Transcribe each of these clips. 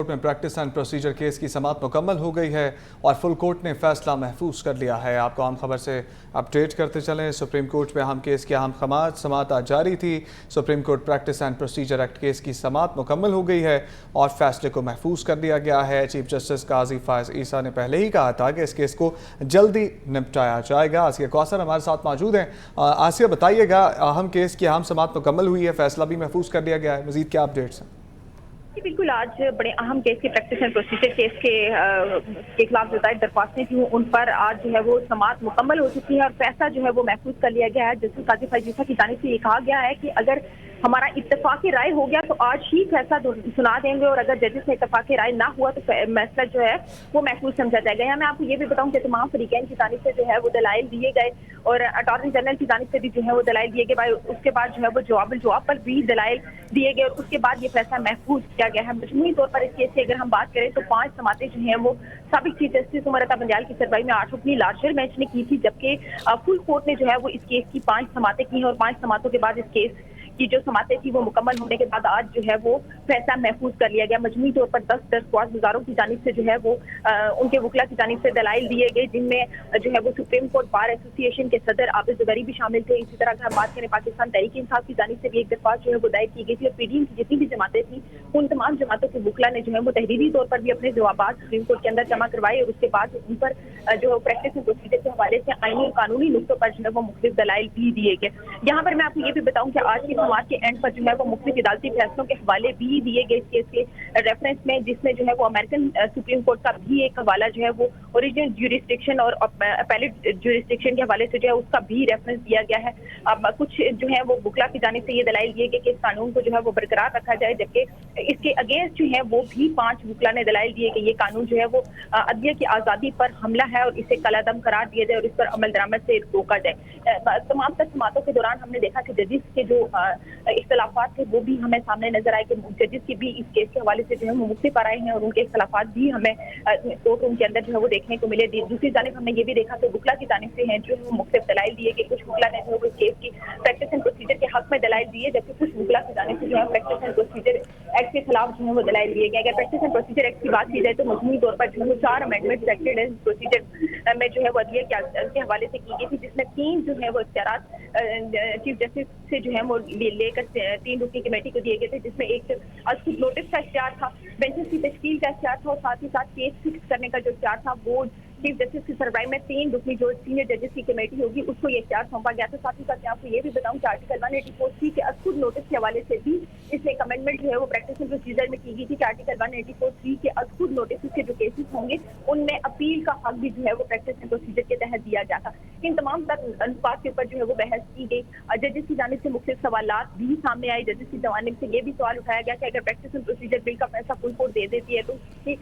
Court میں practice and procedure case کی سماعت مکمل ہو گئی ہے اور فل کورٹ نے فیصلہ محفوظ کر لیا ہے۔ آپ کو اہم خبر سے اپڈیٹ کرتے چلیں۔ سپریم کورٹ میں اہم کیس کی اہم سماعت آج جاری تھی۔ Supreme court practice and procedure act case کی سماعت مکمل ہو گئی ہے اور فیصلے کو محفوظ کر لیا گیا ہے۔ چیف جسٹس قاضی فائز عیسیٰ نے پہلے ہی کہا تھا کہ اس کیس کو جلدی نپٹایا جائے گا۔ آسیہ کوثر ہمارے ساتھ موجود ہیں۔ آسیہ بتائیے گا، اہم کیس کی اہم سماعت مکمل ہوئی ہے، فیصلہ بھی محفوظ کر لیا گیا ہے، مزید کیا اپڈیٹس ہیں؟ بالکل، آج بڑے اہم کیس کی پریکٹس اینڈ پروسیجر کیس کے خلاف جو دائر درخواستیں تھیں ان پر آج جو ہے وہ سماعت مکمل ہو چکی ہے اور فیصلہ جو ہے وہ محفوظ کر لیا گیا ہے۔ جسٹس قاضی فائز عیسیٰ کی جانب سے یہ کہا گیا ہے کہ اگر ہمارا اتفاق رائے ہو گیا تو آج ہی فیصلہ سنا دیں گے، اور اگر ججز سے اتفاق رائے نہ ہوا تو مسئلہ جو ہے وہ محفوظ سمجھا جائے گا۔ یہاں میں آپ کو یہ بھی بتاؤں کہ تمام فریقین کی جانب سے جو ہے وہ دلائل دیے گئے اور اٹارنی جنرل کی جانب سے بھی جو ہے وہ دلائل دیے گئے، اس کے بعد جو ہے وہ جواب الجواب پر بھی دلائل دیے گئے اور اس کے بعد یہ فیصلہ محفوظ کیا گیا ہے۔ مجموعی طور پر اس کیس سے اگر ہم بات کریں تو 5 سماعتیں جو ہیں وہ سابق چیف جسٹس عمر عطا بندیال کی سربراہی میں 8 رکنی لارجر بینچ نے کی تھی، جبکہ فل کورٹ نے جو ہے وہ اس کیس کی 5 سماعتیں کی ہیں اور 5 سماعتوں کے بعد اس کیس کی جو سماعتیں تھی وہ مکمل ہونے کے بعد آج جو ہے وہ فیصلہ محفوظ کر لیا گیا۔ مجموعی طور پر 10 درخواست گزاروں کی جانب سے جو ہے وہ ان کے وکلا کی جانب سے دلائل دیے گئے، جن میں جو ہے وہ سپریم کورٹ بار ایسوسی ایشن کے صدر عابد زبیری بھی شامل تھے۔ اسی طرح اگر ہم بات کریں پاکستان تحریک انصاف کی جانب سے بھی ایک درخواست جو ہے وہ دائر کی گئی تھی اور پی ڈی ایم کی جتنی بھی جماعتیں تھیں ان تمام جماعتوں کے وکلا نے جو ہے وہ تحریری طور پر بھی اپنے جوابات سپریم کورٹ کے اندر جمع کروائے اور اس کے بعد ان پر جو پریکٹس اینڈ پروسیجر کے حوالے سے آئینی اور قانونی نقطوں پر جو ہے وہ مختلف دلائل بھی دیے گئے۔ یہاں پر میں آپ کو یہ بھی بتاؤں کہ آج کی سماعت کے اینڈ پر جو ہے وہ مختلف عدالتی فیصلوں کے حوالے بھی دیے گئے اس کیس کے ریفرنس میں، جس میں جو ہے وہ امریکن سپریم کورٹ کا بھی ایک حوالہ جو ہے وہ اوریجنل جیورسڈکشن اور اپیلیٹ جیورسڈکشن کے حوالے سے جو ہے اس کا بھی ریفرنس دیا گیا ہے۔ اب کچھ جو ہے وہ وکلا کی جانب سے یہ دلائل دیے گئے کہ اس قانون کو جو ہے وہ برقرار رکھا جائے، جبکہ اس کے اگینسٹ جو ہے وہ بھی 5 وکلا نے دلائل دیے کہ یہ قانون جو ہے وہ عدلیہ کی آزادی پر حملہ ہے اور اسے کالعدم قرار دیا جائے اور اس پر عمل درآمد سے روکا جائے۔ تمام تر سماعتوں کے دوران ہم نے دیکھا کہ ججز کے جو اختلافات تھے وہ بھی ہمیں سامنے نظر آئے کہ ججز کی بھی اس کیس کے حوالے سے جو ہے وہ مختلف رائے ہیں اور ان کے اختلافات بھی ہمیں کورٹ روم کے اندر جو ہے وہ دیکھنے کو ملے۔ دوسری جانب ہم نے یہ بھی دیکھا کہ وکلا کی جانب سے ہیں جو ہے وہ مختلف دلائل دیے کہ کچھ وکلا نے جو ہے وہ کیس کی پریکٹس اینڈ پروسیجر کے حق میں دلائل دیے، جبکہ کچھ وکلا کی جانب سے جو ہے پریکٹس اینڈ پروسیجر ایکٹ کے خلاف جو ہے وہ دلائل دیے گئے۔ اگر پریکٹس اینڈ پروسیجر ایکٹ کی بات کی جائے تو مجموعی طور پر جو ہے 4 امینڈمنٹ ایکٹڈ اینڈ پروسیجر میں جو ہے وہ عدلیہ کے حوالے سے کی گئی تھی، جس میں 3 جو ہے وہ اختیارات چیف جسٹس سے جو ہے وہ لے کر 3 رکنی کمیٹی کو دیے گئے تھے، جس میں ایک نوٹس کا اختیار تھا، بینچز کی تشکیل کا اختیار تھا اور ساتھ ہی ساتھ کیس فکس کرنے کا جو اختیار تھا وہ چیف جسٹس کی سربراہی میں 3 رکنی جو سینئر ججز کی کمیٹی ہوگی اس کو یہ اختیار سونپا گیا تھا۔ ساتھ ہی ساتھ میں آپ کو یہ بھی بتاؤں کہ آرٹیکل 184(3) کے از خود نوٹس کے حوالے سے بھی اس میں ایک امینڈمنٹ جو ہے وہ پریکٹس اینڈ پروسیجر میں کی گئی تھی کہ آرٹیکل 184(3) کے از خود نوٹس کے جو کیسز ہوں گے ان میں اپیل کا حق بھی جو ہے وہ پریکٹس اینڈ پروسیجر کے تحت دیا جاتا۔ ان تمام تر نکات کے اوپر جو ہے وہ بحث کی گئی۔ ججز کی جانب سے مختلف سوالات بھی سامنے آئے۔ ججز کی جانب سے یہ بھی سوال اٹھایا گیا کہ اگر پریکٹس اینڈ پروسیجر بل کا فیصلہ فل کورٹ دے دیتی ہے تو اس کی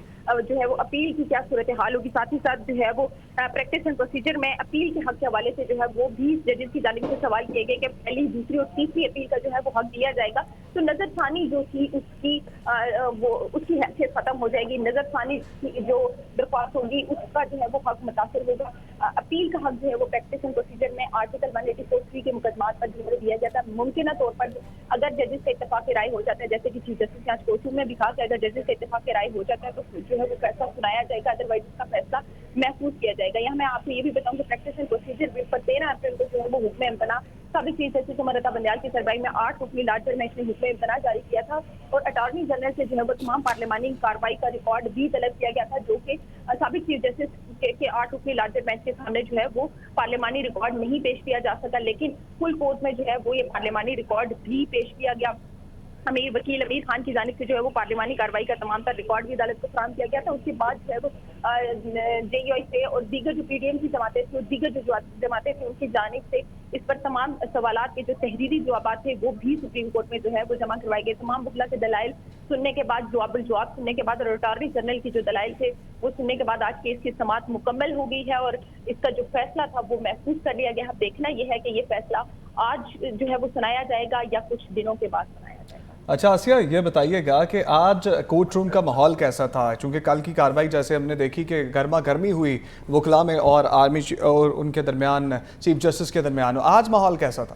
جو ہے وہ اپیل کی کیا صورتحال ہوگی۔ ساتھ ہی ساتھ جو ہے وہ پریکٹس اینڈ پروسیجر میں اپیل کے حق کے حوالے سے جو ہے وہ بھی ججز کی جانب سے سوال کیے گئے کہ پہلی، دوسری اور تیسری اپیل کا جو ہے وہ حق دیا جائے گا تو نظر ثانی جو تھی اس کی حیثیت ختم ہو جائے گی۔ نظر ثانی کی جو درخواست ہوگی اس کا جو ہے وہ حق متاثر ہوگا۔ اپیل کا حق جو ہے وہ پریکٹس اینڈ پروسیجر میں آرٹیکل 184(3) کے مقدمات پر جو ہے دیا جاتا ہے۔ ممکنہ طور پر اگر ججز سے اتفاق رائے ہو جاتا ہے، جیسے کہ چیف جسٹس نے آج کوشش میں بھی کہا کہ اگر ججز سے اتفاق رائے ہو جاتا ہے تو جو ہے وہ فیصلہ سنایا جائے گا، ادروائز اس کا فیصلہ محفوظ کیا جائے گا۔ یہاں میں آپ کو یہ بھی بتاؤں کہ practice and procedure bill per 13 April کو جو ہے وہ حکم امتناع سابق چیف جسٹس عمر عطا بندیال کی سربراہی میں 8 رکنی لارجر بینچ نے حکم امتناع جاری کیا تھا اور اٹارنی جنرل سے جو ہے وہ تمام پارلیمانی کارروائی کا ریکارڈ بھی طلب کیا گیا تھا، جو کہ سابق چیف جسٹس کے 8 رکنی لارجر بینچ کے سامنے جو ہے وہ پارلیمانی ریکارڈ نہیں پیش کیا جا سکا، لیکن فل کورٹ میں جو ہے وہ یہ پارلیمانی ریکارڈ بھی پیش کیا گیا۔ ہمیں وکیل امیر خان کی جانب سے جو ہے وہ پارلیمانی کارروائی کا تمام تر ریکارڈ بھی عدالت کو فراہم کیا گیا تھا۔ اس کے بعد جو ہے وہ جے یو آئی سے اور دیگر جو پی ڈی ایم کی جماعتیں تھیں اور دیگر جو جماعتیں تھیں ان کی جانب سے اس پر تمام سوالات کے جو تحریری جوابات تھے وہ بھی سپریم کورٹ میں جو ہے وہ جمع کروائے گئے۔ تمام وکلا کے دلائل سننے کے بعد، جواب الجواب سننے کے بعد اور اٹارنی جنرل کی جو دلائل تھے وہ سننے کے بعد آج کیس کی سماعت مکمل ہو گئی ہے اور اس کا جو فیصلہ تھا وہ محفوظ کر لیا گیا۔ اب دیکھنا یہ ہے کہ یہ فیصلہ آج جو ہے وہ سنایا جائے گا یا کچھ دنوں کے بعد سنایا جائے گا۔ اچھا آسیہ، یہ بتائیے گا کہ آج کورٹ روم کا ماحول کیسا تھا؟ چونکہ کل کی کارروائی جیسے ہم نے دیکھی کہ گرما گرمی ہوئی وکلا میں اور آرمی اور ان کے درمیان، چیف جسٹس کے درمیان، آج ماحول کیسا تھا؟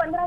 15